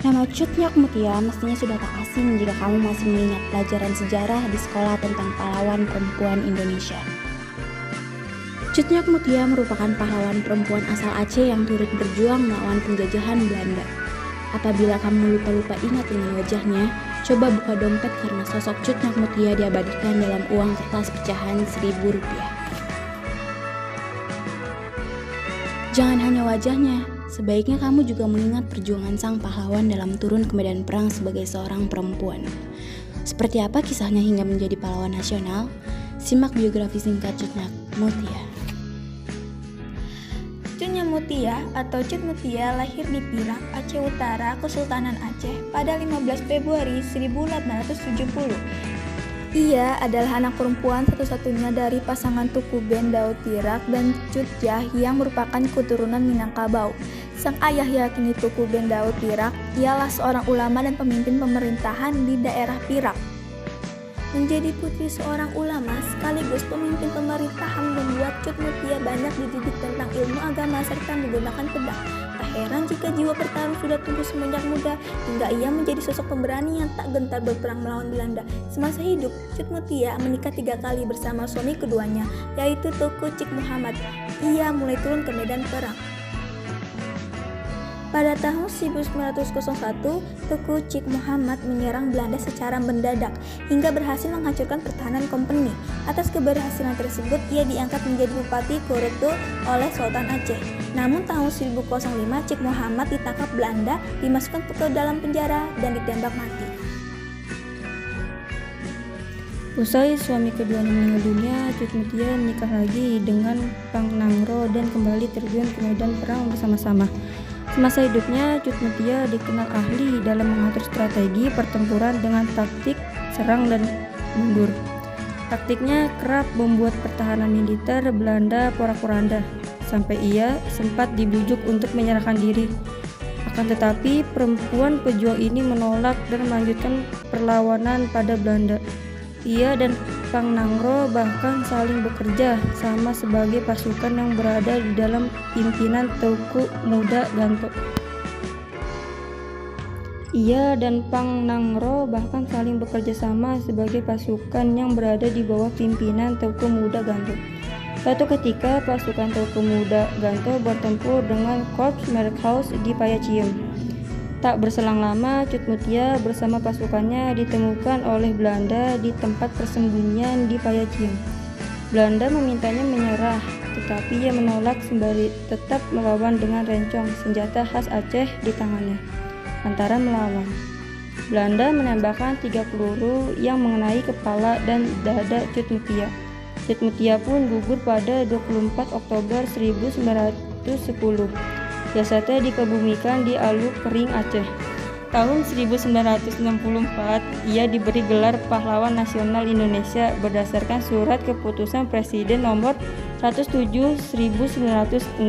Nama Cut Nyak Mutia mestinya sudah tak asing jika kamu masih mengingat pelajaran sejarah di sekolah tentang pahlawan perempuan Indonesia. Cut Nyak Mutia merupakan pahlawan perempuan asal Aceh yang turut berjuang melawan penjajahan Belanda. Apabila kamu lupa-lupa ingat dengan wajahnya, coba buka dompet karena sosok Cut Nyak Mutia diabadikan dalam uang kertas pecahan Rp1.000. Jangan hanya wajahnya, sebaiknya kamu juga mengingat perjuangan sang pahlawan dalam turun ke medan perang sebagai seorang perempuan. Seperti apa kisahnya hingga menjadi pahlawan nasional? Simak biografi singkat Cut Nyak Mutia. Cut Nyak Mutia atau Cut Mutia lahir di Pirak, Aceh Utara, Kesultanan Aceh pada 15 Februari 1870. Ia adalah anak perempuan satu-satunya dari pasangan Tuku Ben Daud Tirak dan Cut Jah yang merupakan keturunan Minangkabau. Sang ayah yakni Tuku Ben Daud Tirak ialah seorang ulama dan pemimpin pemerintahan di daerah Pirak. Menjadi putri seorang ulama sekaligus pemimpin pemerintahan membuat Cut Mutia banyak dididik tentang ilmu agama serta menggunakan pedang. Tak heran jika jiwa bertarung sudah tumbuh semenjak muda hingga ia menjadi sosok pemberani yang tak gentar berperang melawan Belanda. Semasa hidup, Cut Mutia menikah 3 kali bersama suami keduanya, yaitu Tuku Cik Muhammad. Ia mulai turun ke medan perang. Pada tahun 1901, Tuku Cik Muhammad menyerang Belanda secara mendadak hingga berhasil menghancurkan pertahanan kompeni. Atas keberhasilan tersebut, ia diangkat menjadi Bupati Kurutu oleh Sultan Aceh. Namun tahun 1005, Cik Muhammad ditangkap Belanda, dimasukkan ke dalam penjara dan ditembak mati. Usai suami keduanya meninggal dunia, Cut Mutia menikah lagi dengan Pang Nangro dan kembali terjun ke medan perang bersama-sama. Semasa hidupnya, Cut Mutia dikenal ahli dalam mengatur strategi pertempuran dengan taktik serang dan mundur. Taktiknya kerap membuat pertahanan militer Belanda porak-poranda, sampai ia sempat dibujuk untuk menyerahkan diri. Akan tetapi, perempuan pejuang ini menolak dan melanjutkan perlawanan pada Belanda. Ia dan Pang Nangro bahkan saling bekerja sama sebagai pasukan yang berada di dalam pimpinan Teuku Muda Ganto. Ia dan Pang Nangro bahkan saling bekerja sama sebagai pasukan yang berada di bawah pimpinan Teuku Muda Ganto. Suatu ketika, pasukan Teuku Muda Ganto bertempur dengan Korps Merkhaus di Payaciem. Tak berselang lama, Cut Mutia bersama pasukannya ditemukan oleh Belanda di tempat persembunyian di Payaciem. Belanda memintanya menyerah, tetapi ia menolak sembari tetap melawan dengan rencong, senjata khas Aceh di tangannya. Antara melawan, Belanda menembakkan 3 peluru yang mengenai kepala dan dada Cut Mutia. Cut Mutia pun gugur pada 24 Oktober 1910. Jasadnya dikebumikan di Aluk Kering Aceh. Tahun 1964, ia diberi gelar Pahlawan Nasional Indonesia berdasarkan Surat Keputusan Presiden Nomor 107 1964.